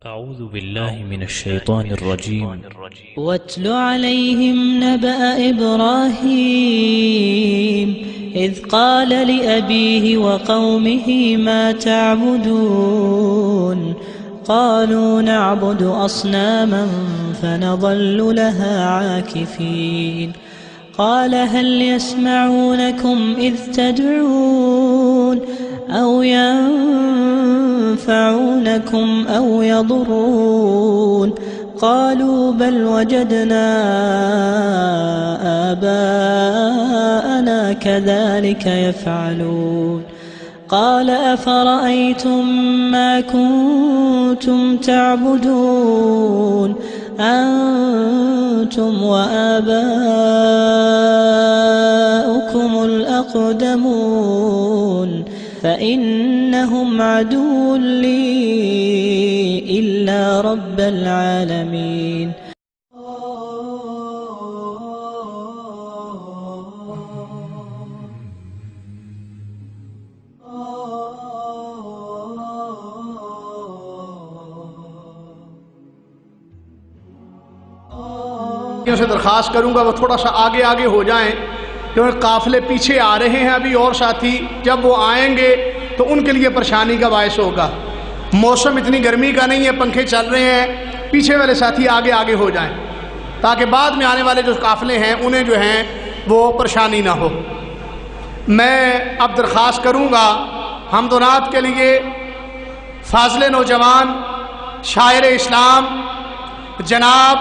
أعوذ بالله من الشيطان الرجيم. واتل عليهم نبأ إبراهيم إذ قال لأبيه وقومه ما تعبدون قالوا نعبد أصناما فنظل لها عاكفين قال هل يسمعونكم إذ تدعون أو ينفعونكم أو يضرون قالوا بل وجدنا آباءنا كذلك يفعلون قال أفرأيتم ما كنتم تعبدون أنتم وآباؤكم الأقدمون فإنهم عدو لي إلا رب العالمين. سے درخواست کروں گا وہ تھوڑا سا آگے آگے ہو جائیں کیونکہ قافلے پیچھے آ رہے ہیں ابھی اور ساتھی جب وہ آئیں گے تو ان کے لیے پریشانی کا باعث ہوگا. موسم اتنی گرمی کا نہیں ہے، پنکھے چل رہے ہیں، پیچھے والے ساتھی آگے آگے ہو جائیں تاکہ بعد میں آنے والے جو قافلے ہیں انہیں جو ہیں وہ پریشانی نہ ہو. میں اب درخواست کروں گا حمد و نعت کے لیے فاضل نوجوان شاعر اسلام جناب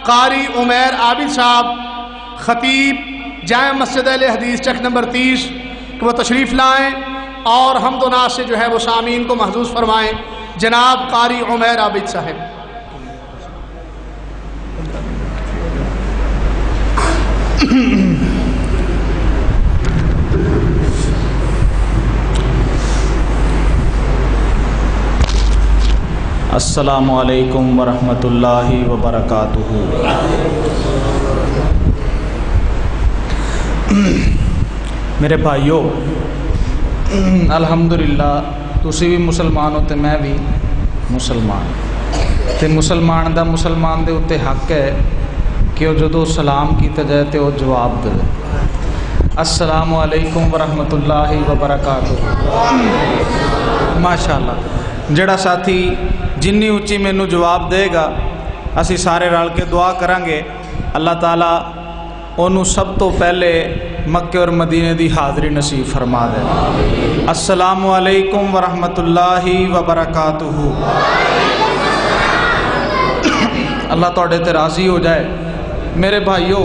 قاری عمیر عابد صاحب خطیب جامع مسجد اہل حدیث چک نمبر 30 کہ وہ تشریف لائیں اور حمد و نعت سے جو ہے وہ سامعین کو محظوظ فرمائیں. جناب قاری عمیر عابد صاحب. السلام علیکم ورحمۃ اللہ وبرکاتہ. میرے بھائیو، الحمدللہ تسی بھی مسلمان ہو تے میں بھی مسلمان تے مسلمان دا مسلمان دے اتے حق ہے کہ وہ جدو سلام کیتا جائے تے وہ جواب دے. السلام علیکم ورحمۃ اللہ وبرکاتہ. ماشاءاللہ جڑا ساتھی جنی اچھی مینو جواب دے گا اسی سارے رل کے دعا کریں گے اللہ تعالیٰ انہوں سب تو پہلے مکے اور مدینے دی حاضری نصیب فرما دے. السلام علیکم ورحمۃ اللہ وبرکاتہ. اللہ توڑے تے راضی ہو جائے. میرے بھائیو،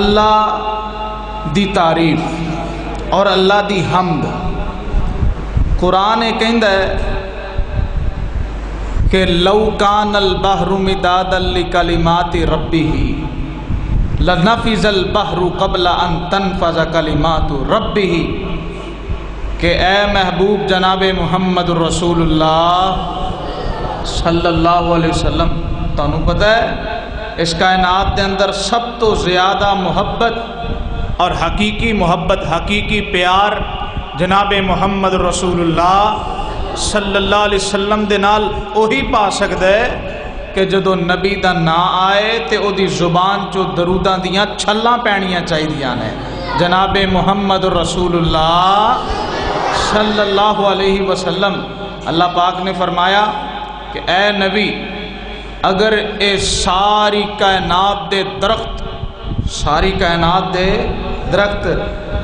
اللہ دی تعریف اور اللہ دی حمد قرآن کہندا ہے کہ لو کان البحر مدادا لکلمات ربہ لنفذ البحر قبل ان تنفذ کلمات ربہ. کہ اے محبوب جناب محمد رسول اللہ صلی اللہ علیہ وسلم، تانوں پتہ ہے اس کائنات دے اندر سب تو زیادہ محبت اور حقیقی محبت، حقیقی پیار جناب محمد رسول اللہ صلی اللہ علیہ وسلم دے نال وہی پا سکتا ہے کہ جدو نبی دا نا آئے تے او دی زبان چو دروداں دیاں چھلاں پینیاں چاہی دیاں نے. جناب محمد رسول اللہ صلی اللہ علیہ وسلم، اللہ پاک نے فرمایا کہ اے نبی اگر اے ساری کائنات دے درخت، ساری کائنات دے درخت،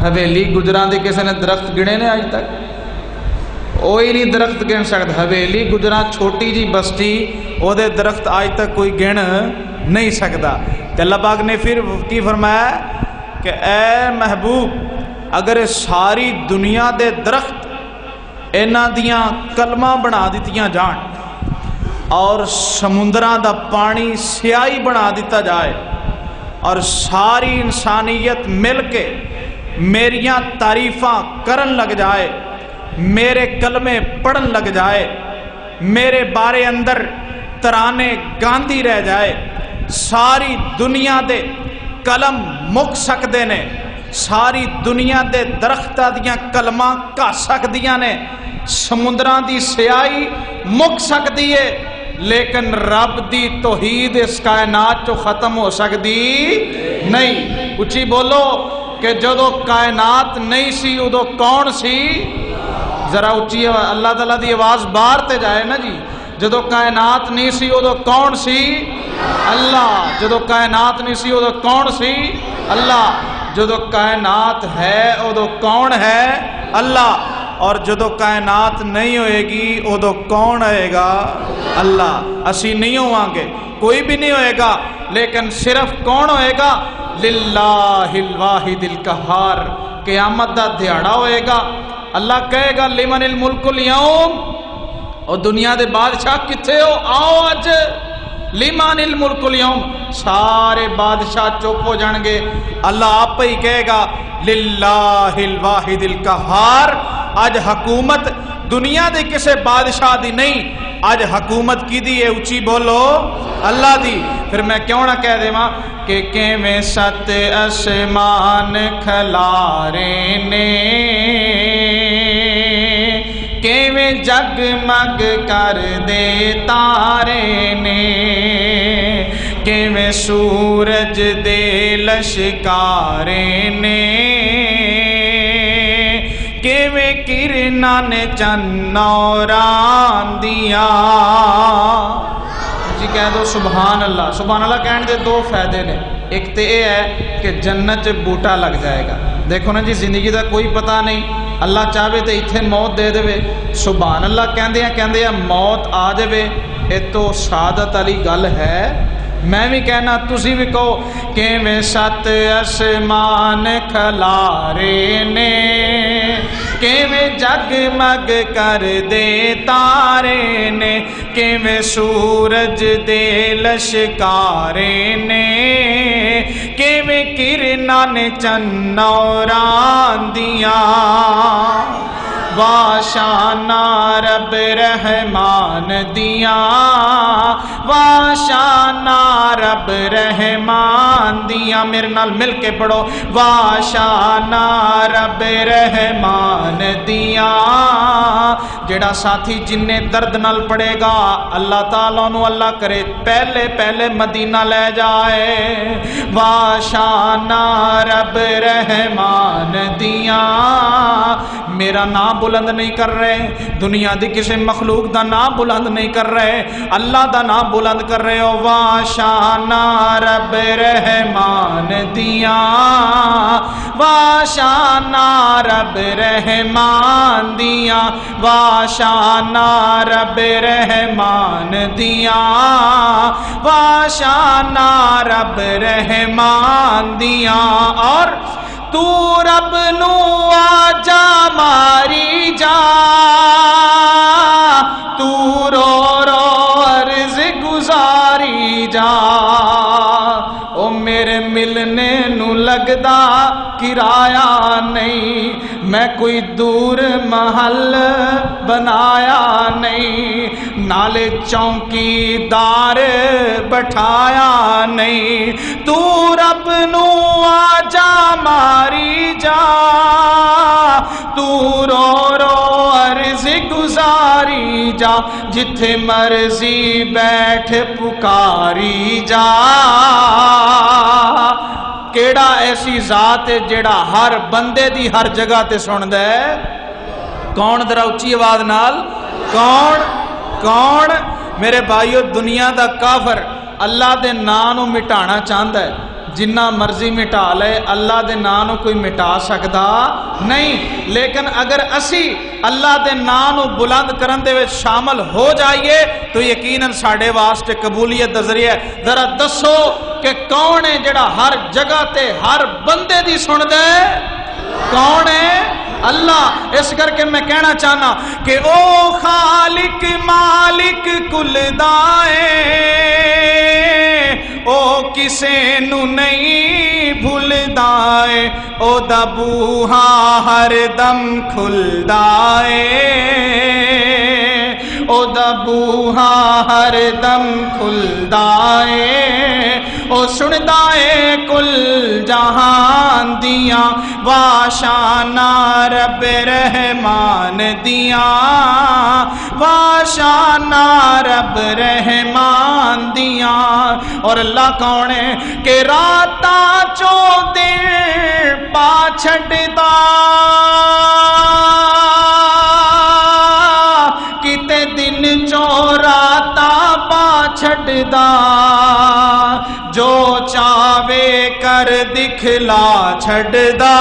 حویلی گجراں دے کسی نے درخت گنے نے آج تک؟ کوئی نہیں درخت گن سکتا. حویلی گجراں چھوٹی جی بستی او دے درخت آج تک کوئی گن نہیں سکتا. تو اللہ پاک نے پھر کی فرمایا کہ اے محبوب اگر ساری دنیا دے درخت اینا دیاں کلمہ بنا دیتیاں جان اور سمندراں دا پانی سیاہی بنا دیتا جائے اور ساری انسانیت مل کے میریاں تعریفاں کرن لگ جائے، میرے کلمے پڑھن لگ جائے، میرے بارے اندر ترانے گاندھی رہ جائے، ساری دنیا دے قلم مک سکتے نے ساری دنیا دے درختاں دیاں کلماں گھس سکدیاں نے، سمندراں دی سیاہی مک سکدی ہے، لیکن رب دی توحید اس کائنات چو ختم ہو سکدی نہیں۔ اچھی بولو کہ جدو کائنات نہیں سی ادو کون سی؟ ذرا اچھی اللہ تعالیٰ دی آواز باہر تے جائے نا جی۔ جدو کائنات نہیں سی ادو کون سی؟ اللہ۔ جدو کائنات نہیں سی ادو کون سی؟ اللہ۔ جدو کائنات ہے ادو کون ہے؟ اللہ۔ اور جدو کائنات نہیں ہوئے گی ادو کون ہوئے گا؟ اللہ۔ اسی نہیں ہوئیں گے، کوئی بھی نہیں ہوئے گا، لیکن صرف کون ہوئے گا؟ للہ الواحد القہار۔ قیامت دا دھیاڑا ہوئے گا، اللہ کہے گا لمن الملک اليوم، اور دنیا دے بادشاہ کتھے ہو؟ آؤ اج۔ لمن الملک اليوم، سارے بادشاہ چپ ہو جان گے، اللہ آپ ہی کہے گا للہ الواحد القہار۔ اج حکومت دنیا دے کسے بادشاہ دی نہیں، اج حکومت کی دی ہے؟ اچھی بولو اللہ دی۔ پھر میں کیوں نہ کہہ دیواں کہ کیویں ست اسمان کھلارے نے، کیویں جگمگ کر دے تارے نے، کیویں سورج دے لشکارے نے، کیویں کرناں نے چنوران دیا۔ جی کہہ دو سبحان اللہ۔ سبحان اللہ کہنے دے دو فائدے نے، ایک تو یہ ہے کہ جنت بوٹا لگ جائے گا۔ دیکھو نا جی، زندگی دا کوئی پتہ نہیں، اللہ چاہے تو اتنے موت دے دے۔ سبحان اللہ کہندے ہیں موت آ جائے، یہ تو سعادت والی گل ہے۔ میں بھی کہنا، تسی بھی کہو کیویں ست اسمان کھلارے نے، کیویں جگمگ کر دے تارے نے، کیویں سورج دے لشکارے نے، کیویں کرناں نے چنوران دیاں۔ واشانا رب رحمان دیاں، واشانا رب رحمان دیاں۔ میرے نال مل کے پڑھو، واشانا رب رحمان دیاں۔ جڑا ساتھی جن درد نال پڑھے گا، اللہ تعالیٰ نو اللہ کرے پہلے پہلے مدینہ لے جائے۔ واشانا رب رحمان دیاں۔ میرا نام بلند نہیں کر رہے، دنیا دی کسی مخلوق دا نام بلند نہیں کر رہے، اللہ دا نام بلند کر رہے ہو۔ واشانا رب رحمان دیاں، واشانا رب رحمان دیاں، واشانا رب رحمان دیاں، واشانا رب رحمان دیاں۔ اور تو رب نو آجا ماری جا، تو رو رو عرض گزاری جا، او میرے ملنے نو لگدا کرایہ نہیں، میں کوئی دور محل بنایا نہیں، نالے چونکی دار بٹھایا نہیں۔ تو رب نو آجا ماری جا، تو رو رو عرض گزاری جا، جتھے مرضی بیٹھ پکاری جا۔ کیڑا ایسی ذات ہے جیڑا ہر بندے دی ہر جگہ تے سن دے؟ کون؟ ذرا اچھی آواز نال کون؟ کون؟ میرے بھائیو، دنیا دا کافر اللہ دے نام نو مٹانا چاہتا ہے، جنہ مرضی مٹا لے، اللہ دے نام نو کوئی مٹا سکتا نہیں۔ لیکن اگر اسی اللہ دے نام نو بلند کرن دے وچ شامل ہو جائیے تو یقیناً ساڈے واسطے قبولیت دا ذریعہ۔ ذرا دسو کہ کون ہے جڑا ہر جگہ تے ہر بندے دی سن دے؟ کون ہے؟ اللہ۔ اس کر کے میں کہنا چاہنا کہ او خالق مالک کل دائے، او کسے نو نہیں بھولدا اے، او دا بوہا ہر دم کھلدا اے، او دا بوہا ہر دم کھلدا اے او سندا اے کل جہان دیاں واشانا رب رحمان دیاں واشانا رب رحمان دیاں اور اللہ کون ہے کہ راتاں چو دن پا چھڑدا کتے دن چو راتاں پا چھڑدا جو چاہے کر دکھلا چھڑدا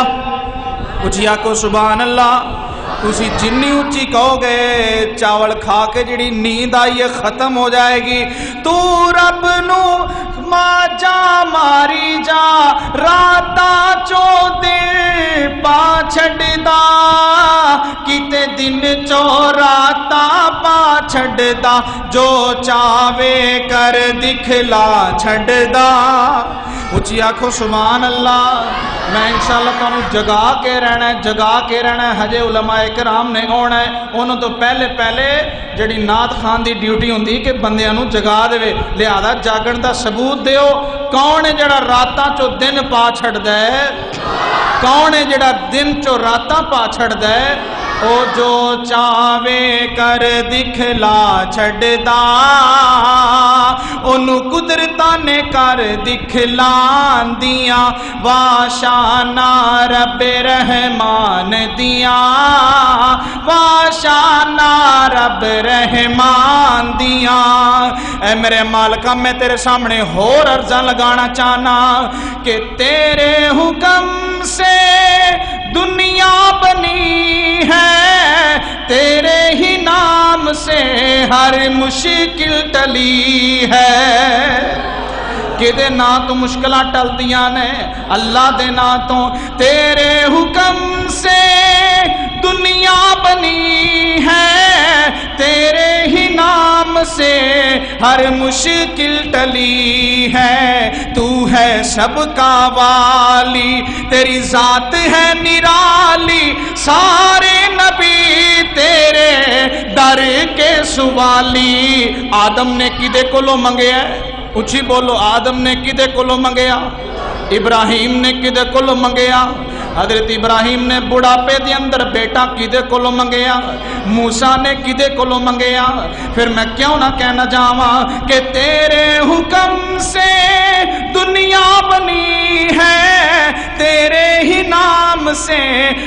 اچھی آکو سبحان اللہ تسی جنی اچھی کہو گے چاول کھا کے جڑی نیند آئی ختم ہو جائے گی تو رب نو ما جا ماری جا راتا چو دن پا چھڑدا کتے دن چو راتا پا چھڑدا جو چاہے کر دکھلا چھڑدا اچھی آنکھو سبحان اللہ میں انشاءاللہ تانوں جگا کے رہنا ہے ہجے علماء کرام نے ہونا ہے انہوں تو پہلے جڑی نعت خان دی ڈیوٹی ہوندی کہ بندیاں نو جگا دے لہذا جاگن دا ثبوت دیو کون ہے جڑا راتاں چو دن پا چھڑدا ہے کون ہے جڑا دن چو راتاں پا چھڑدا ہے او جو چاہے کر دکھلا چھڑدا انہوں قدرتاں نے کر دکھلان دیاں واشانا رب رحمان دیاں واشانا رب رحمان دیاں اے میرے مالکہ میں تیرے سامنے ہور عرضہ لگانا چاہنا کہ تیرے حکم سے دنیا بنی ہے تیرے ہی نام سے ہر مشکل ٹلی ہے کہ نا تو مشکلہ ٹل دیاں نے اللہ دے نا تو تیرے حکم سے دنیا بنی ہے تیرے ہی نام سے ہر مشکل ٹلی ہے تو ہے سب کا والی تیری ذات ہے نرالی سارے نبی تیرے در کے سوالی آدم نے کدے کولو منگے ہے اچھی بولو آدم نے کدے کولو منگیا ابراہیم نے کدے کولو منگیا حضرت ابراہیم نے بڑھاپے دے اندر بیٹا کدے کولو منگیا موسیٰ نے کدے کولو منگیا پھر میں کیوں نہ کہنا جاواں کہ تیرے حکم سے دنیا بنی ہے تیرے ہی نام سے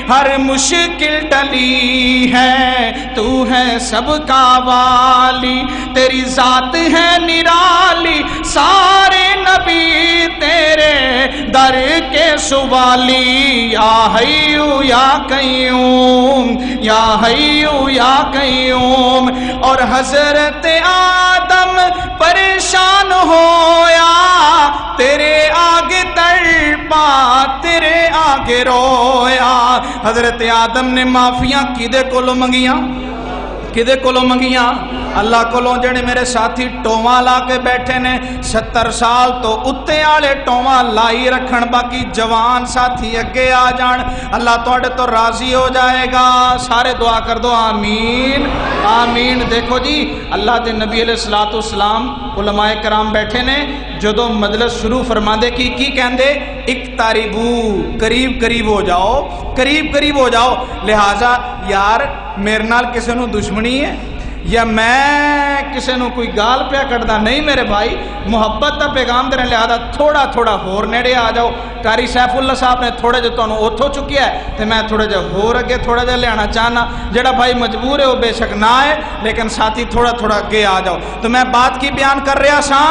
ہر مشکل ٹلی ہے تو ہے سب کا والی تیری ذات ہے نرالی سارے نبی تیرے در کے سوالی یا حیو یا قیوم یا حیو یا قیوم اور حضرت آدم پریشان ہویا تیرے آگے تڑپا تیرے آگے رویا حضرت آدم نے معافیاں کدے کولو منگیاں کدے کولو منگیاں اللہ کولوں جڑے میرے ساتھی ٹوواں لا کے بیٹھے نے 70 سال تو اتے آلے ٹوواں لائی رکھن باقی جوان ساتھی اگے آ جان اللہ توڑے تو راضی ہو جائے گا سارے دعا کر دو آمین آمین دیکھو جی اللہ دے نبی علیہ السلام علماء کرام بیٹھے نے جدو مجلس شروع فرما دے کی کہندے اقتربو قریب قریب ہو جاؤ قریب قریب ہو جاؤ لہٰذا یار میرے نال کسے نو دشمنی ہے یا میں کسے نو کوئی گال پیا کٹدا نہیں میرے بھائی محبت دا پیغام دے لہذا تھوڑا تھوڑا ہور نیڑے آ جاؤ قاری سیف اللہ صاحب نے تھوڑے جو تانوں اوتھوں چکیا ہے تے میں تھوڑا جا ہور اگے تھوڑا جا لے آنا چاہنا جڑا بھائی مجبور ہے وہ بے شک نہ ہے لیکن ساتھی تھوڑا تھوڑا اگے آ جاؤ تو میں بات کی بیان کر رہا سا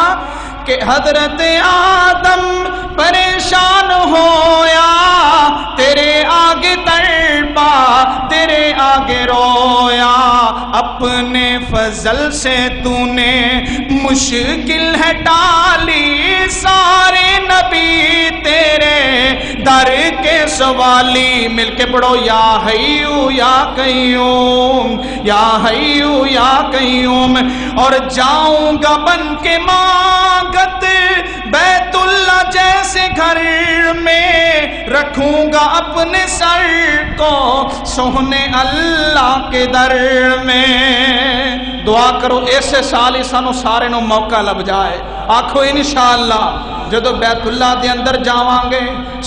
کہ حضرت آدم پریشان ہویا تیرے آگے تڑپا تیرے آگے رویا اپنے فضل سے تو نے مشکل ہے ٹالی سارے نبی تیرے در کے سوالی مل کے پڑھو یا حیو یا قیوم یا حیو یا قیوم اور جاؤں گا بن کے مانگت بیت اللہ جیسے گھر میں رکھوں گا اپنے سر کو سونے اللہ کے در میں دعا کرو ایسے سال ہی سانو سارے نو موقع لب جائے. آکھو انشاءاللہ جدو بیت اللہ دے اندر جاواں گے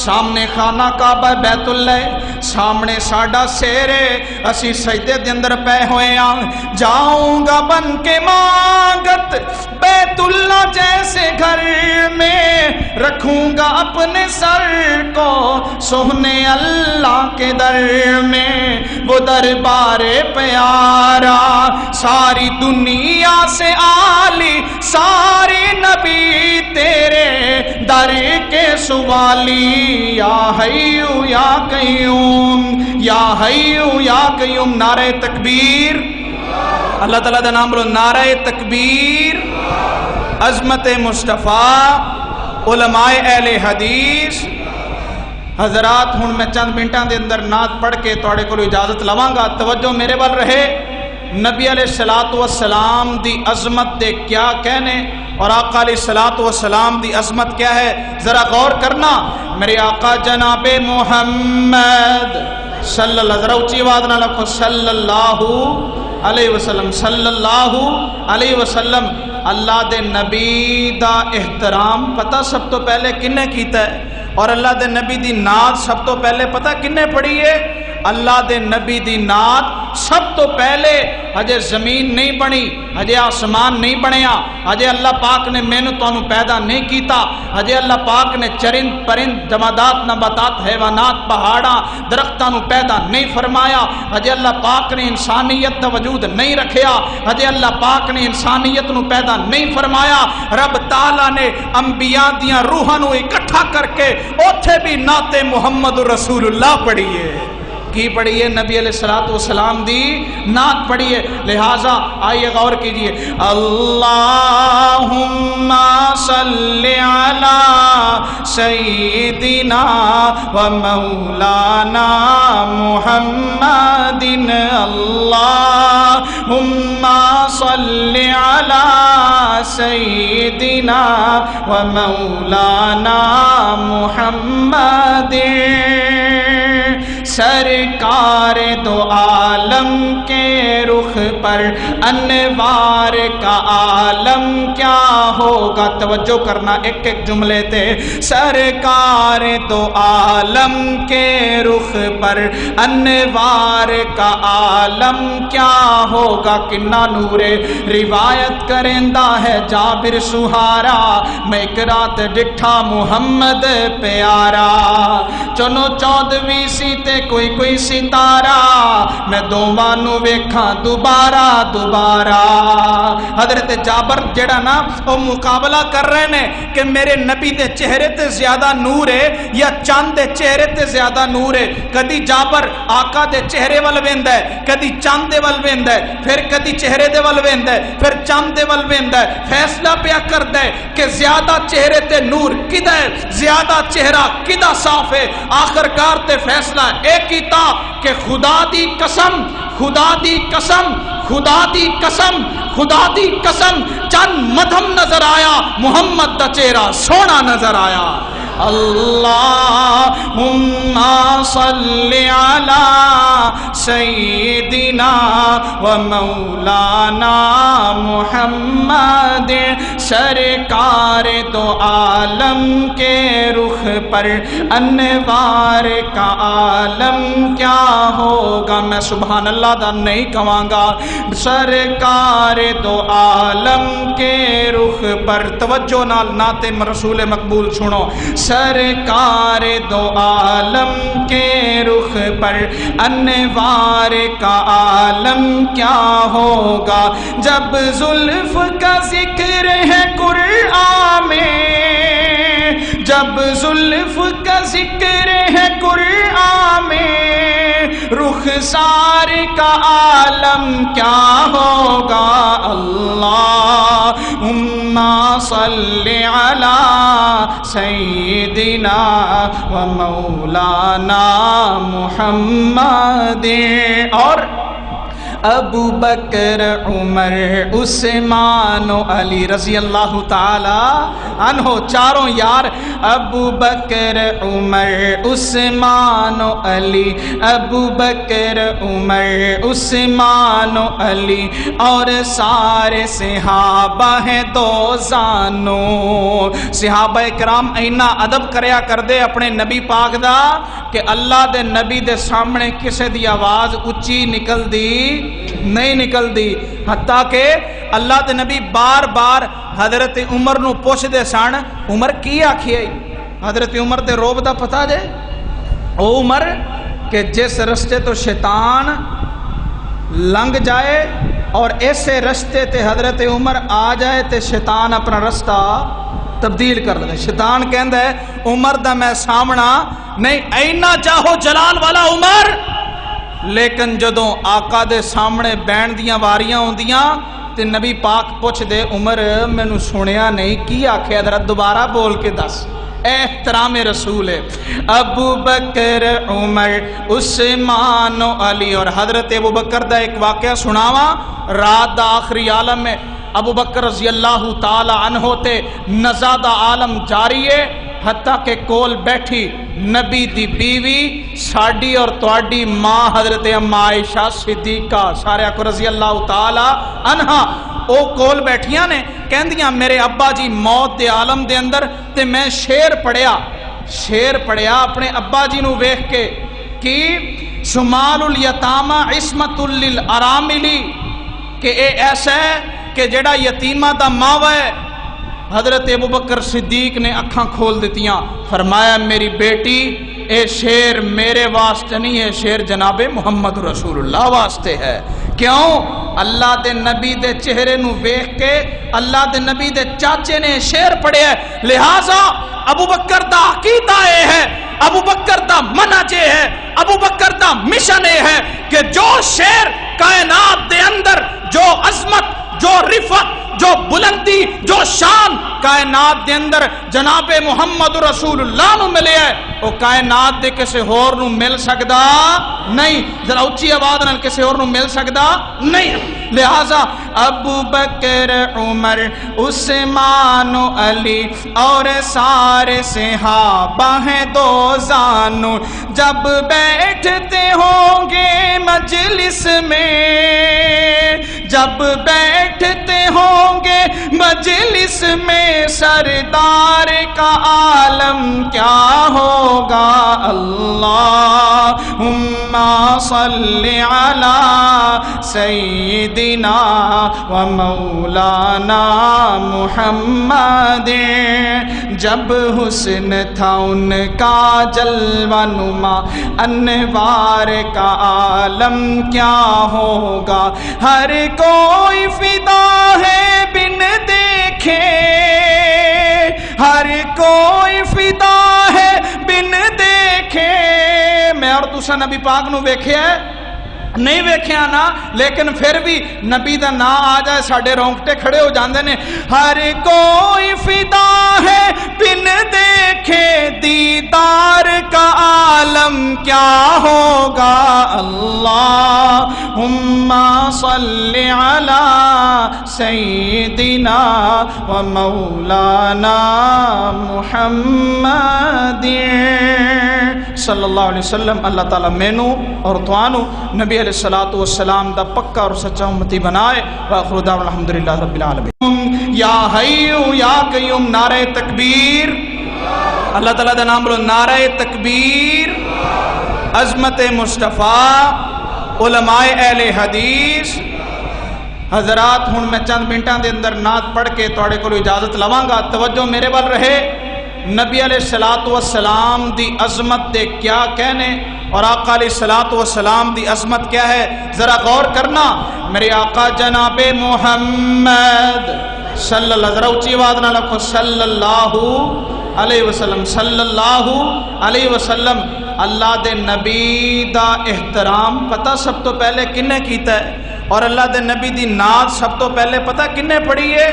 سامنے خانہ کعبہ بیت اللہ سامنے ساڈا سیرے اسی سجدے دے اندر پے ہوئے آں جاؤں گا بن کے مانگت بیت اللہ جیسے گھر میں رکھوں گا اپنے سر کو سونے اللہ کے در میں وہ دربار پیارا ساری دنیا سے عالی سارے نبی تیرے در کے سوالی یا حیو یا قیوم یا حیو یا قیوم. نعرہ تکبیر اللہ تعالیٰ دا نام بولو. نعرہ تکبیر. عظمت مصطفیٰ. علماء اہل حدیث. حضرات ہن میں چند منٹاں دے اندر نعت پڑھ کے تواڈے کولوں اجازت لواں گا. توجہ میرے وال رہے. نبی علیہ الصلوۃ والسلام دی عظمت دے کیا کہنے اور آقا علیہ الصلوۃ والسلام دی عظمت کیا ہے ذرا غور کرنا. میرے آقا جناب محمد صلی اللہ ذرا اونچی آواز نہ لکھو صلی اللہ علیہ وسلم صلی اللہ علیہ وسلم. اللہ دے نبی دا احترام پتہ سب تو پہلے کنے کیتا ہے اور اللہ دے نبی دی نعت سب تو پہلے پتہ کنے پڑھی ہے. اللہ دے نبی دی نعت سب تو پہلے ہجے زمین نہیں بنی ہجے آسمان نہیں بنیا ہجے اللہ پاک نے مینوں تانوں پیدا نہیں کیتا ہجے اللہ پاک نے چرند پرند جمادات نباتات حیوانات پہاڑاں درختاں نو پیدا نہیں فرمایا ہجے اللہ پاک نے انسانیت دا وجود نہیں رکھیا ہجے اللہ پاک نے انسانیت نو پیدا نہیں فرمایا. رب تعالی نے انبیاء دیاں روحاں نو اکٹھا کر کے اوتھے بھی نعت محمد رسول اللہ پڑھیے. کی پڑھیے نبی علیہ الصلوۃ والسلام دی نعت پڑھیے. لہٰذا آئیے غور کیجئے. اللہم صلی علی سیدنا و مولانا محمد. اللہم صلی علی سیدنا و مولانا محمد. سرکار دو عالم کے رخ پر انوار کا عالم کیا ہوگا. توجہ کرنا ایک ایک جملے تے. سرکار دو عالم کے رخ پر انوار کا عالم کیا ہوگا. کنا نور روایت کرندہ ہے جابر سہارا میں ایک رات ڈٹھا محمد پیارا. چنو 14ویں سی تے کوئی کوئی ستارہ میں دوانو ویکھاں دوبارہ دوبارہ. حضرت جابر جڑا نا وہ مقابلہ کر رہے نے کہ میرے نبی دے چہرے تے زیادہ نور ہے یا چاند دے چہرے تے زیادہ نور ہے. کدی جابر آقا دے چہرے ول ویندا ہے کدی چاند دے ول ویندا ہے پھر کدی چہرے دے ول ویندا ہے پھر چاند دے ول ویندا ہے. فیصلہ پیا کردا ہے کہ زیادہ چہرے تے نور کدا ہے زیادہ چہرہ کدا صاف ہے. آخرکار تے فیصلہ ایک ہی تھا کہ خدا دی قسم خدا دی قسم خدا دی قسم خدا دی قسم چند مدھم نظر آیا محمد دا چہرہ سونا نظر آیا. اللہم صلی علی سیدنا و مولانا محمد. سرکار دو عالم کے رخ پر انوار کا عالم کیا ہوگا. میں سبحان اللہ دا نہیں کہاں گا. سرکار دو عالم کے رخ پر توجہ نال نعت رسول مقبول سنو. سرکار دو عالم کے رخ پر انوار کا عالم کیا ہوگا. جب زلف کا ذکر ہے قرآن میں جب زلف کا ذکر ہے قرآن میں رخسار کا عالم کیا ہوگا. اللہم صلی علی سیدنا و مولانا محمد. اور ابو بکر عمر عثمان و علی رضی اللہ تعالی عنہ، چاروں یار، ابو بکر عمر عثمان و علی، ابو بکر عمر عثمان و علی، اور سارے صحابہ ہیں دو زانوں۔ صحابہ کرام اینا ادب کریا کر دے اپنے نبی پاک دا کہ اللہ دے نبی دے سامنے کسے دی آواز اچھی نکل دی نہیں نکل دی، حتیٰ کہ اللہ دے نبی بار بار حضرت عمر نو پوچھ دے سان، عمر کی آکھی ہے؟ حضرت عمر دے روب دا پتہ جے او عمر کہ جس رستے تو شیطان لنگ جائے اور ایسے رستے تے حضرت عمر آ جائے تے شیطان اپنا رستہ تبدیل کر دے۔ شیطان کہندا ہے عمر دا میں سامنا نہیں، اینا چاہو جلال والا عمر، لیکن جدوں آقا دے سامنے بین دیاں واریاں ہوندیاں تے نبی پاک پوچھ دے عمر مینوں سنیا نہیں، کی آکھیا ذرا دوبارہ بول کے دس۔ احترام رسول ہے۔ ابو بکر عمر عثمان و علی، اور حضرت ابو بکر دا ایک واقعہ سناواں، رات دا آخری عالم میں ابو بکر رضی اللہ تعالی عنہ تے نزا دا عالم جاری ہے، حتیٰ کہ کول بیٹھی نبی دی بیوی ساڈی اور تواڈی ماں حضرت اما عائشہ صدیقہ سارے کو رضی اللہ تعالی عنہا، او کول بیٹھیاں نے کہندیاں میرے ابا جی موت دے عالم دے اندر تے میں شعر پڑھیا اپنے ابا جی نو ویکھ کے کہ شمال الیتامہ عصمت للاراملی، کہ اے ایسا ہے کہ جڑا یتیمہ دا ماوا ہے۔ حضرت ابو بکر صدیق نے اکھاں کھول دیتیاں، فرمایا میری بیٹی اے شعر میرے واسطے نہیں ہے، شعر جناب محمد رسول اللہ واسطے ہے۔ کیوں؟ اللہ دے نبی دے چہرے نو ویکھ کے اللہ دے نبی دے چاچے نے شعر پڑھیا ہے، لہٰذا ابو بکر دا عقیدہ اے ہے، ابو بکر دا منہج اے ہے، ابو بکر دا مشن اے ہے کہ جو شعر کائنات دے اندر جو عظمت، جو رفعت، جو بلندی، جو شان کائنات دے اندر جناب محمد رسول اللہ نو ملے ہے، وہ کائنات دے کسے ہور نو مل سکدا نہیں، ذرا اچھی آواز نال کسے ہور نو مل سکدا نہیں۔ لہذا ابو بکر عمر عثمان و علی اور سارے صحابہ ہیں دو زانوں، جب بیٹھتے ہوں گے مجلس میں، جب بیٹھتے ہوں گے مجلس میں، سردار کا عالم کیا ہوگا، اللہم صلی علی سیدنا و مولانا محمد، جب حسن تھا ان کا جلوہ نما، انوار کا عالم کیا ہوگا، ہر کوئی فدا ہے بن دیکھے، ہر کوئی فدا ہے بن دیکھے۔ میں اور تسا نبی پاک نو ویکھیا ہے نہیں ویکھیا نا، لیکن پھر بھی نبی دا نا آ جائے ساڈے رونگٹے کھڑے ہو جاندے نے۔ ہر کوئی فدا ہے بن دیکھے، دیدار کا عالم کیا ہوگا، اللہم صلی علی سیدنا و مولانا محمد صلی اللہ علیہ وسلم۔ اللہ تعالیٰ مینو اور توانو نبی علیہ السلام دا پکا اور سچا امتی بنائے۔ وآخر دعوانا الحمدللہ رب العالمین۔ یا حیو یا قیوم، نعرہ تکبیر، اللہ تعالیٰ دا نام بولو، نعرہ تکبیر، عظمت مصطفیٰ، علماء اہل حدیث حضرات۔ ہن میں چند منٹاں دے اندر نعت پڑھ کے تواڈے کولوں اجازت لواں گا، توجہ میرے وال رہے۔ نبی علیہ السلام دی عظمت دے کیا کہنے اور آقا علیہ السلام دی عظمت کیا ہے، ذرا غور کرنا۔ میرے آقا جناب محمد صلی اللہ، ذرا اونچی آواز نہ لکھو، صلی اللہ علیہ وسلم، صلی اللہ علیہ وسلم اللہ دے نبی دا احترام پتہ سب تو پہلے کنے کیتا ہے، اور اللہ دے نبی دی نعت سب تو پہلے پتہ کنے پڑھی ہے؟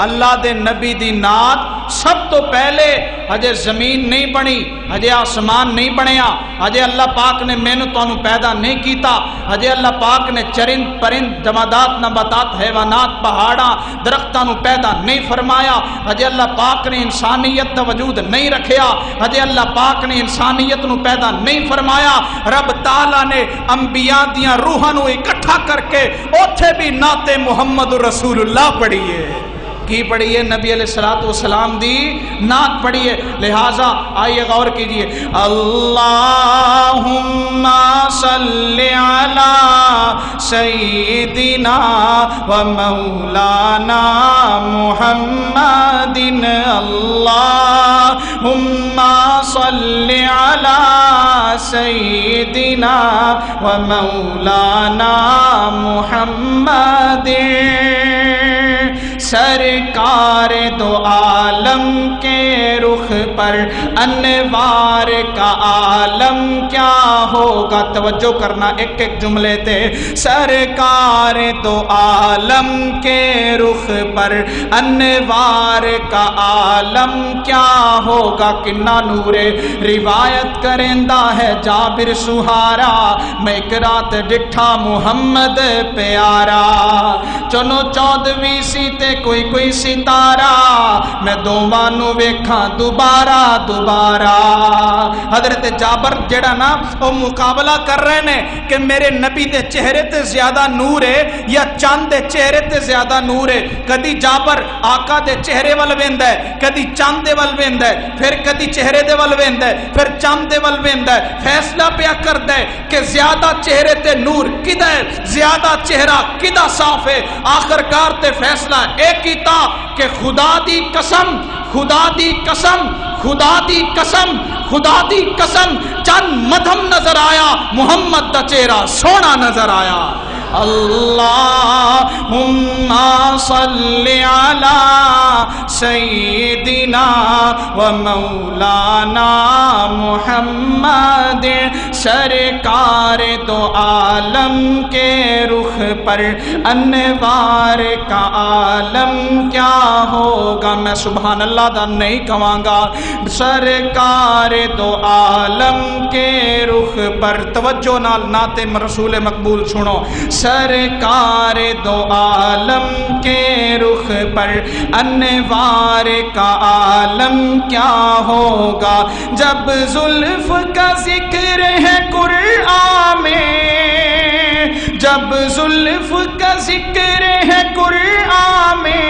اللہ دے نبی دی نعت سب تو پہلے ہجے زمین نہیں بنی، ہجے آسمان نہیں بنیا، ہجے اللہ پاک نے میں تو پیدا نہیں کیتا، ہجے اللہ پاک نے چرند پرند جمادات نباتات حیوانات پہاڑاں درختاں نو پیدا نہیں فرمایا، ہجے اللہ پاک نے انسانیت دا وجود نہیں رکھیا، ہجے اللہ پاک نے انسانیت نو پیدا نہیں فرمایا۔ رب تعالیٰ نے انبیاء دیاں روحاں نو اکٹھا کر کے اوتھے بھی نعت محمد رسول اللہ پڑھیے، کی پڑھیے؟ نبی علیہ الصلوۃ والسلام دی نعت پڑھیے۔ لہٰذا آئیے غور کیجئے، اللہم صلی علی سیدنا و مولانا محمد، اللہم صلی علی سیدنا و مولانا محمد، سرکار دو عالم کے رخ پر انوار کا عالم کیا ہوگا؟ توجہ کرنا ایک ایک جملے تے، سرکار دو عالم کے رخ پر انوار کا عالم کیا ہوگا؟ کنا نور روایت کرندہ ہے جابر سہارا، میں ایک رات ڈٹھا محمد پیارا، چنو 14ویں سی تے کوئی ستارہ، میں دوواں نو ویکھاں دوبارہ دوبارہ۔ حضرت جابر جڑا نا وہ مقابلہ کر رہے نے کہ میرے نبی دے چہرے تے زیادہ نور ہے یا چاند دے چہرے تے زیادہ نور ہے۔ کدی جابر آقا دے چہرے ول ویندا ہے، کدی چاند دے ول ویندا ہے، پھر کدی چہرے دے ول ویندا ہے، پھر چاند دے ول ویندا ہے، فیصلہ پیا کردا ہے کہ زیادہ چہرے تے نور کدا ہے، زیادہ چہرہ کدا صاف ہے۔ آخرکار تے فیصلہ ایک ہی تھا کہ خدا دی قسم، خدا دی قسم، خدا دی قسم، خدا دی قسم، چند مدھم نظر آیا، محمد دا چہرہ سونا نظر آیا۔ اللہم صلی علی سیدنا و مولانا محمد، سرکار دو عالم کے رخ پر انوار کا عالم کیا ہوگا؟ میں سبحان اللہ دا نہیں کہاں گا، سرکار دو عالم کے رخ پر، توجہ نال نعت رسول مقبول سنو، سرکار دو عالم کے رخ پر انوار کا عالم کیا ہوگا؟ جب زلف کا ذکر ہے قرآن میں، جب زلف کا ذکر ہے قرآن میں،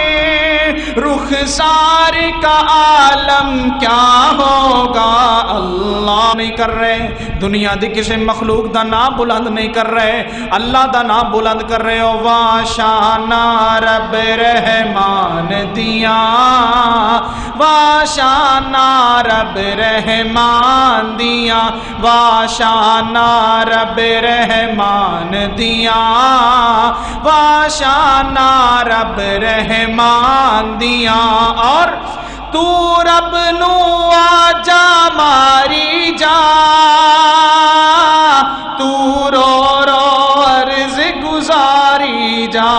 رخسار کا عالم کیا ہوگا؟ اللہ نہیں کر رہے، دنیا دی کسی مخلوق دا نام بلند نہیں کر رہے، اللہ دا نام بلند کر رہے ہو۔ واشانا رب رحمان دیا، واشانا رب رحمان دیا، واشانا رب رحمان دیا، واشانا رب رحمان دیا، اور تو رب نو آجا ماری جا، تو رو رو عرض گزاری جا،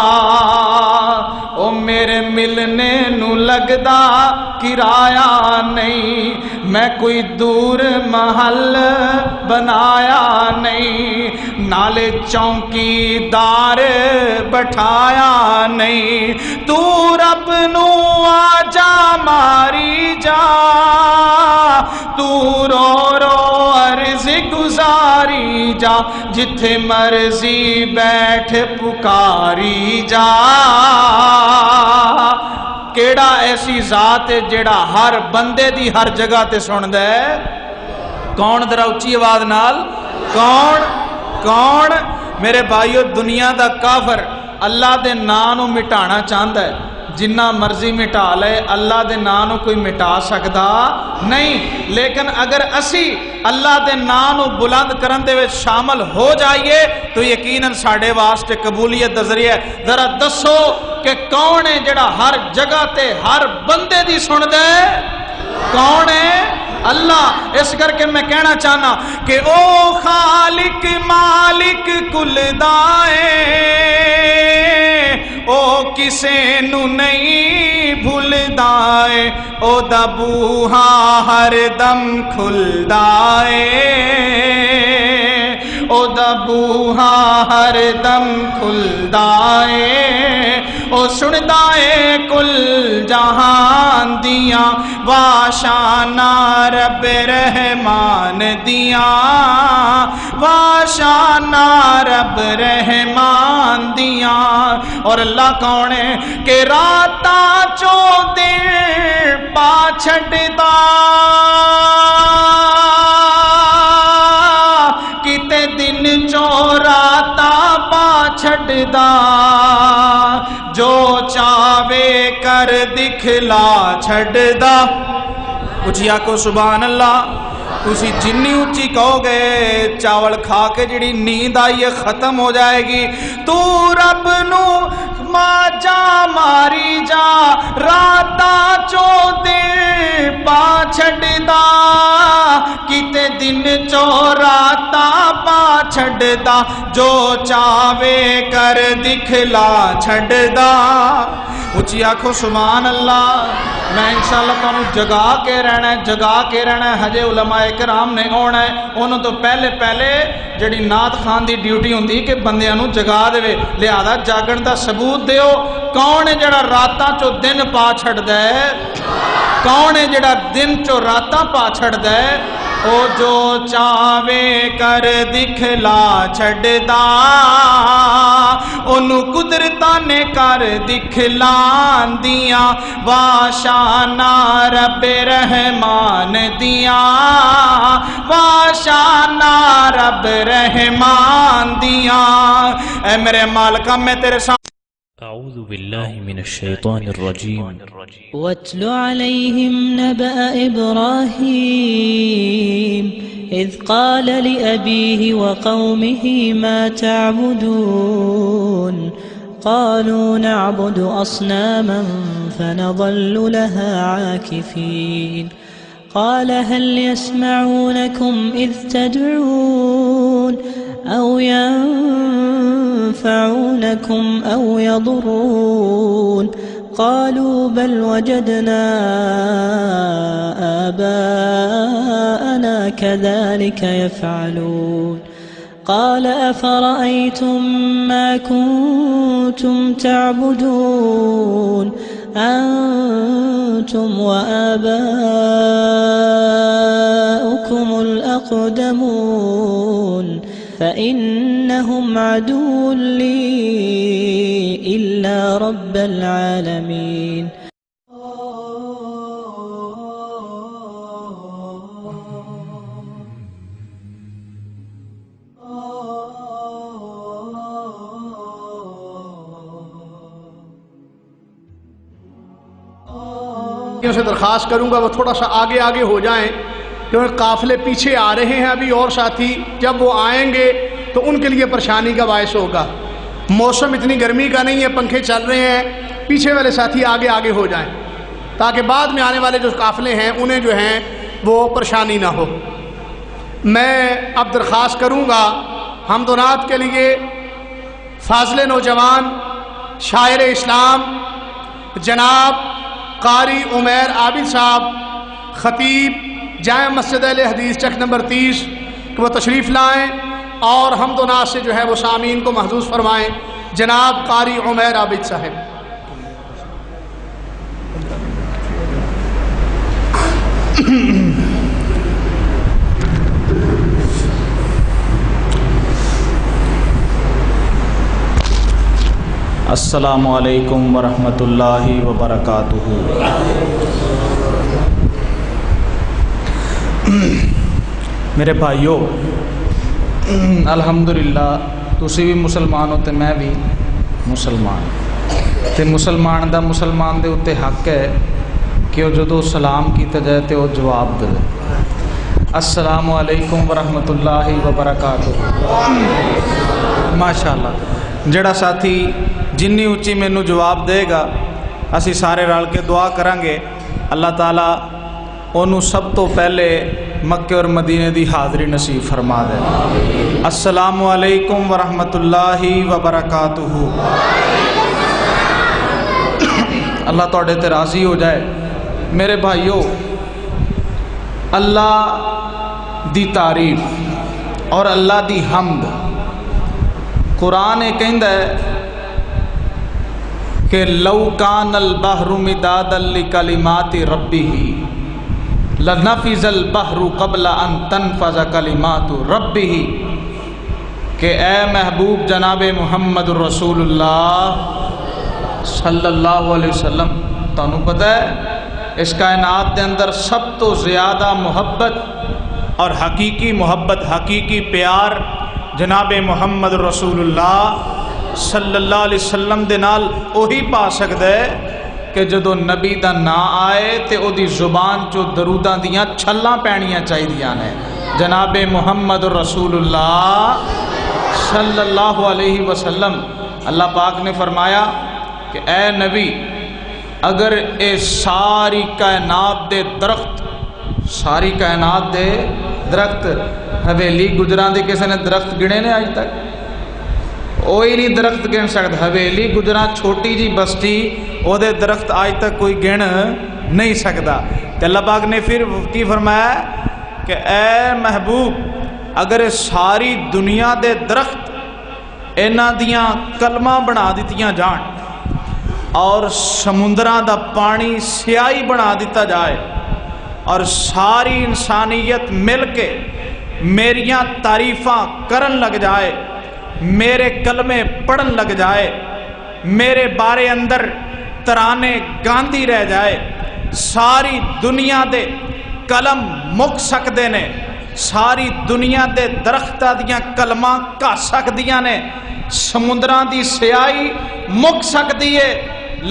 او میرے ملنے نو لگدا کرایہ نہیں، میں کوئی دور محل بنایا نہیں، نالے چوکی دار بٹھایا نہیں، تو رب نو آجا ماری جا، تو رو رو عرض گزاری جا، جتھے مرضی بیٹھ پکاری جا۔ کیڑا ایسی ذات ہے جیڑا ہر بندے دی ہر جگہ تے سندا ہے؟ کون؟ ذرا اچھی آواز نال، کون؟ کون؟ میرے بھائیو، دنیا دا کافر اللہ دے نام نو مٹانا چاہندا ہے، جنہ مرضی مٹا لے، اللہ دے نام نو کوئی مٹا سکدا نہیں۔ لیکن اگر اسی اللہ دے نام نو بلند کرن دے وچ شامل ہو جائیے تو یقیناً ساڈے واسطے قبولیت دا ذریعہ ہے۔ ذرا دسو کہ کون ہے جڑا ہر جگہ تے ہر بندے دی سن دے؟ کون ہے؟ اللہ اس کر کے میں کہنا چاہنا کہ او خالق مالک کل دائے او کسے نو نہیں بھولدا اے او دا بوہا ہر دم کھلدا اے او دا بوہا ہر دم کھلدا اے او سندا اے کل جہان دیاں واشانا رب رحمان دیاں واشانا رب رحمان دیاں اور اللہ کون ہے کہ راتاں چو دن پا چھڑدا کتے دن چو راتاں پا چھڑدا جو چاہے کر دکھلا چھڑدا اچھیا کو سبحان اللہ تسی جنی اچھی کہو گے چاول کھا کے جڑی نیند آئی ختم ہو جائے گی تو رب نو ما جا ماری جا راتا چو دن پا چھڑدا کتے دن چو راتا پا چھڑدا جو چاہے کر دکھلا چھڑدا اچھی آنکھو سبحان اللہ میں انشاءاللہ تانوں جگا کے رہنا ہے ہجے علماء کرام نے ہونا ہے انہوں تو پہلے جڑی نعت خان دی ڈیوٹی ہوندی کہ بندیاں نو جگا دے لہذا جاگن دا ثبوت دیو کون ہے جڑا راتاں چو دن پا چھڑ دے کون ہے جڑا دن چو راتاں پا چھڑ دے او جو چاہے کر دکھلا چھڑدا انہوں قدرتاں نے کر دکھلان دیاں واشانا رب رحمان دیاں واشانا رب رحمان دیاں اے میرے مالکہ میں تیرے سامنے أعوذ بالله من الشيطان الرجيم واتل عليهم نبأ إبراهيم إذ قال لأبيه وقومه ما تعبدون قالوا نعبد أصناما فنظل لها عاكفين قال هل يسمعونكم إذ تدعون أو ينفعونكم أو يضرون قالوا بل وجدنا آباءنا كذلك يفعلون قال أفرأيتم ما كنتم تعبدون أنتم وآباؤكم الأقدمون فإنهم عدو لي إلا رب العالمين سے درخواست کروں گا وہ تھوڑا سا آگے ہو جائیں کیونکہ قافلے پیچھے آ رہے ہیں ابھی اور ساتھی جب وہ آئیں گے تو ان کے لیے پریشانی کا باعث ہوگا موسم اتنی گرمی کا نہیں ہے پنکھے چل رہے ہیں پیچھے والے ساتھی آگے ہو جائیں تاکہ بعد میں آنے والے جو قافلے ہیں انہیں جو ہیں وہ پریشانی نہ ہو میں اب درخواست کروں گا حمد و نعت کے لیے فاضل نوجوان شاعر اسلام جناب قاری عمیر عابد صاحب خطیب جامع مسجد اہل حدیث چک نمبر 30 کہ وہ تشریف لائیں اور حمد و نعت سے جو ہے وہ سامعین کو محظوظ فرمائیں جناب قاری عمیر عابد صاحب السلام علیکم ورحمۃ اللہ وبرکاتہ میرے بھائیو الحمدللہ تسی بھی مسلمان ہو تے میں بھی مسلمان تے مسلمان دا مسلمان دے اتے حق ہے کہ وہ جدو سلام کیتا جائے تے وہ جواب دے السلام علیکم ورحمۃ اللہ وبرکاتہ ماشاءاللہ جڑا ساتھی جنی اچھی مینوں جواب دے گا اسی سارے رل کے دعا کریں گے اللہ تعالیٰ انہوں سب تو پہلے مکے اور مدینے دی حاضری نصیب فرما دے۔ السلام علیکم ورحمۃ اللہ وبرکاتہ۔ اللہ توڑے تے راضی ہو جائے۔ میرے بھائیو، اللہ دی تعریف اور اللہ دی حمد قرآن کہندا ہے کہ لو کان البحر مدادا لکلمات ربہ لنفذ البحر قبل ان تنفذ کلمات ربہ، کہ اے محبوب جناب محمد رسول اللہ صلی اللہ علیہ وسلم، تانوں پتہ ہے اس کائنات دے اندر سب تو زیادہ محبت اور حقیقی محبت، حقیقی پیار جناب محمد رسول اللہ صلی اللہ علیہ وسلم دے نال وہی پا سکدا ہے کہ جدو نبی دا نا آئے تے او دی زبان چو دروداں دیاں چھلاں پینیاں چاہیدیاں نے۔ جناب محمد رسول اللہ صلی اللہ علیہ وسلم، اللہ پاک نے فرمایا کہ اے نبی، اگر اے ساری کائنات دے درخت، ساری کائنات دے درخت، حویلی گجران دے کسی نے درخت گنے نے آج تک؟ کوئی نہیں درخت گن سکتا۔ حویلی گجران چھوٹی جی بستی، او دے درخت آج تک کوئی گن نہیں سکتا۔ تو اللہ پاک نے پھر کی فرمایا کہ اے محبوب، اگر ساری دنیا دے درخت اینا دیاں کلمہ بنا دیتیاں جان اور سمندران دا پانی سیاہی بنا دیتا جائے اور ساری انسانیت مل کے میریاں تعریفاں کرن لگ جائے، میرے کلمے پڑھن لگ جائے، میرے بارے اندر ترانے گاندھی رہ جائے، ساری دنیا دے کلم مک سکدے نے، ساری دنیا دے درختہ دیاں کلمہ کا سکدیاں نے، سمندران دی سیاہی مک سکدی ہے،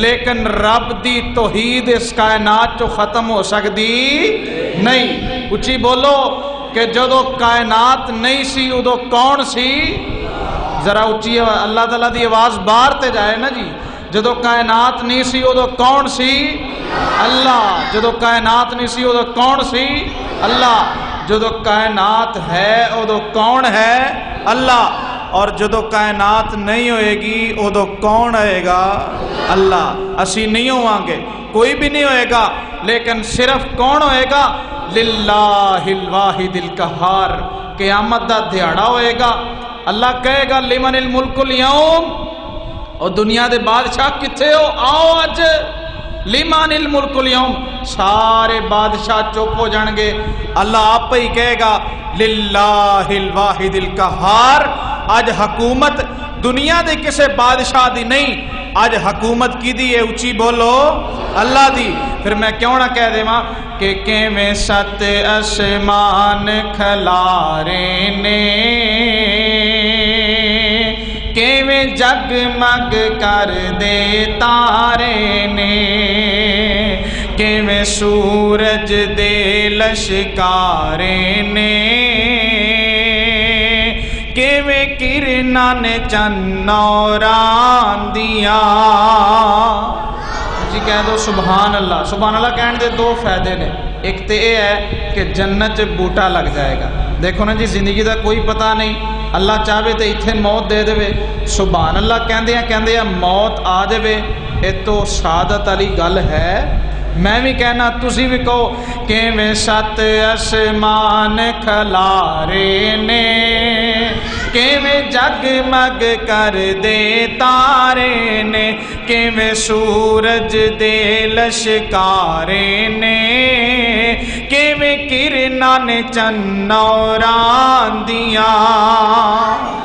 لیکن رب دی توحید اس کائنات چو ختم ہو سکدی نہیں۔ اچھی بولو کہ جدو کائنات نہیں سی ادو کون سی؟ ذرا اچھی اللہ تعالیٰ دی آواز باہر تے جائے نا جی۔ جدو کائنات نہیں سی ادو کون سی؟ اللہ۔ جدو کائنات نہیں سی ادو کون سی؟ اللہ۔ جدو کائنات ہے ادو کون ہے؟ اللہ۔ اور جدو کائنات نہیں ہوئے گی ادو کون آئے گا؟ اللہ۔ اسی نہیں ہوئیں گے، کوئی بھی نہیں ہوئے گا، لیکن صرف کون ہوئے گا؟ للہ الواحد القہار۔ قیامت دا دھیاڑا ہوئے گا، اللہ کہے گا لمن الملک اليوم، اور دنیا دے بادشاہ کتھے ہو؟ آؤ آج لمن الملک اليوم، سارے بادشاہ چپ ہو جان گے، اللہ آپ ہی کہے گا للہ الواحد القہار۔ آج حکومت دنیا دے کسے بادشاہ دی نہیں، آج حکومت کی دی ہے؟ اچھی بولو اللہ دی۔ پھر میں کیوں نہ کہہ دے ماں کہ کیویں ست اسمان کھلارے نے، کیویں جگمگ کر دے تارے نے، کیویں سورج دے لشکارے نے، کیویں کرناں نے چنوران دیاں۔ جی کہہ دو سبحان اللہ۔ سبحان اللہ کہنے دے دو فائدے نے، ایک تے یہ ہے کہ جنت بوٹا لگ جائے گا۔ دیکھو نا جی، زندگی دا کوئی پتہ نہیں، اللہ چاہے تو اتنے موت دے دے۔ سبحان اللہ کہندے ہیں موت آ جائے، یہ تو سعادت والی گل ہے۔ میں بھی کہنا، تسی بھی کہو کیویں ست اسمان کھلارے نے، کیویں جگمگ کر دے تارے نے، کیویں سورج دے لشکارے نے، کیویں کرناں نے چنوران دیاں۔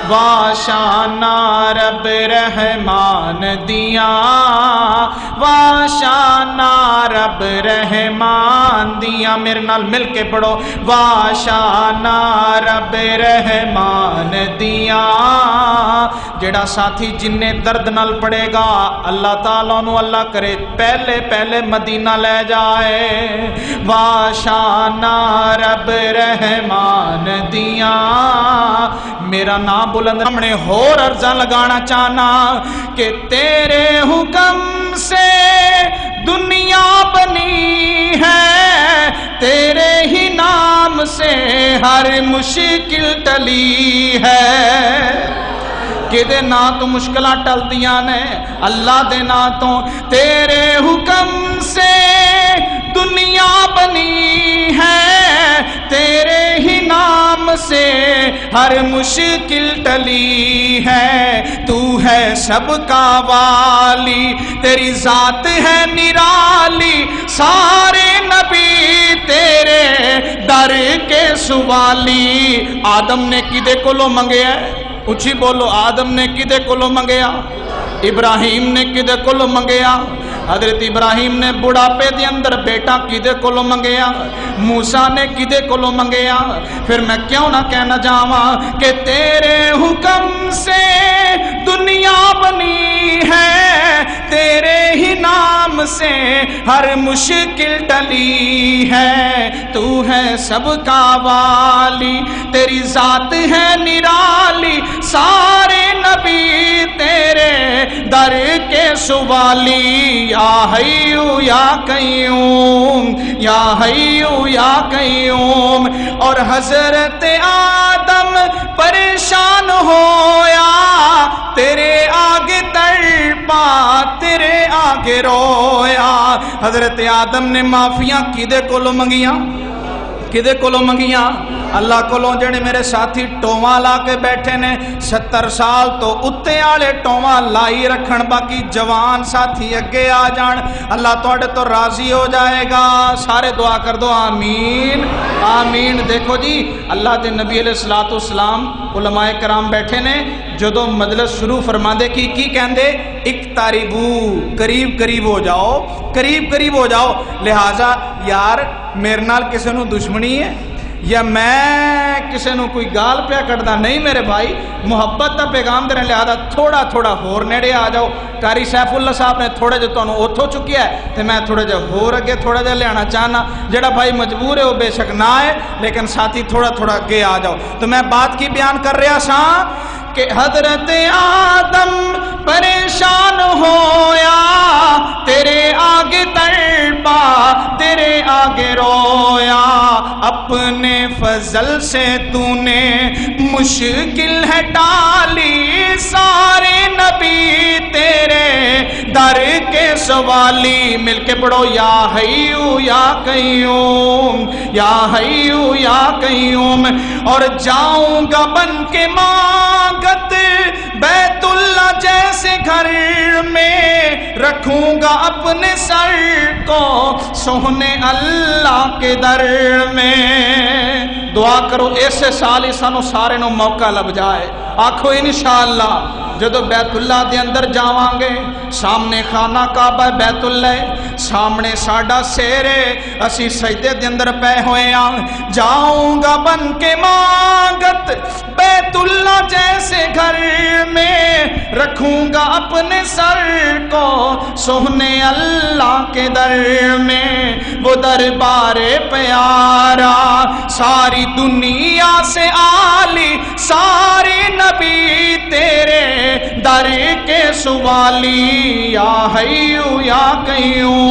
واشانا رب رحمان دیاں، واشانا رب رحمان دیاں۔ میرے نال مل کے پڑھو، واشانا رب رحمان دیاں۔ جڑا ساتھی جننے درد نال پڑھے گا، اللہ تعالیٰ نو اللہ کرے پہلے پہلے مدینہ لے جائے۔ واشانا رب رحمان دیاں۔ میرا نام بلند ہمیں ہور عرضہ لگانا چاہنا کہ تیرے حکم سے دنیا بنی ہے، سے ہر مشکل ٹلی ہے کہ نا تو مشکلہ ٹل دیاں نے اللہ دے نا تو تیرے حکم سے دنیا بنی ہے تیرے ہی نام سے ہر مشکل ٹلی ہے تو ہے سب کا والی تیری ذات ہے نرالی سارے نبی تیرے در کے سوالی آدم نے کدے کولو منگیا اچھی بولو آدم نے کدے کولو منگیا ابراہیم نے کدے کولو منگیا حضرت ابراہیم نے بڑھاپے دے اندر بیٹا کدے کولو منگیا موسیٰ نے کدے کولو منگیا پھر میں کیوں نہ کہنا جاواں کہ تیرے حکم سے دنیا بنی ہے تیرے ہی نام سے ہر مشکل ٹلی ہے تو ہے سب کا والی تیری ذات ہے نرالی سارے نبی تیرے در کے سوالی یا حیو یا قیوم یا حیو یا قیوم اور حضرت آدم پریشان ہویا تیرے آگے تڑپا تیرے آگے رویا حضرت آدم نے معافیاں کدے کولو منگیاں کدے کولو منگیاں اللہ کولوں جڑے میرے ساتھی ٹوواں لا کے بیٹھے نے 70 سال تو اتے آلے ٹوواں لائی رکھن باقی جوان ساتھی اگے آ جان اللہ توڑے تو راضی ہو جائے گا سارے دعا کر دو آمین آمین دیکھو جی اللہ دے نبی علیہ السلام علماء کرام بیٹھے نے جدو مجلس شروع فرما دے کی کہندے اقتربو قریب قریب ہو جاؤ قریب قریب ہو جاؤ لہٰذا یار میرے نال کسے نو دشمنی ہے یا میں کسے نو کوئی گال پیا کٹدا نہیں میرے بھائی محبت دا پیغام دے لہذا تھوڑا تھوڑا ہور نیڑے آ جاؤ قاری سیف اللہ صاحب نے تھوڑے جو تانوں اوتھوں چکیا ہے تے میں تھوڑا جو ہور اگے تھوڑا جو لیانا چاہنا جڑا بھائی مجبور ہے وہ بے شک نہ ہے لیکن ساتھی تھوڑا تھوڑا اگے آ جاؤ تو میں بات کی بیان کر رہا سا کہ حضرت آدم پریشان ہویا تیرے آگے تڑپا تیرے آگے رویا اپنے فضل سے تو نے مشکل ہے ٹالی سارے نبی تیرے در کے سوالی مل کے پڑھو یا حیو یا قیوم یا حیو یا قیوم اور جاؤں گا بن کے مانگت بیت اللہ جیسے گھر میں رکھوں گا اپنے سر کو سونے اللہ کے در میں دعا کرو ایسے سال ہی سانو سارے نو موقع لب جائے آکھو انشاءاللہ جدو بیت اللہ دے اندر جاوانگے سامنے خانہ کعبہ بیت اللہ سامنے ساڑا سیرے اسی سجدے دے اندر پہ ہوئے جاؤں گا بن کے مانگت بیت اللہ جیسے گھر میں رکھوں گا اپنے سر کو سونے اللہ کے در میں وہ دربار پیارا ساری دنیا سے عالی سارے نبی تیرے در کے سوالی یا حیو یا قیوم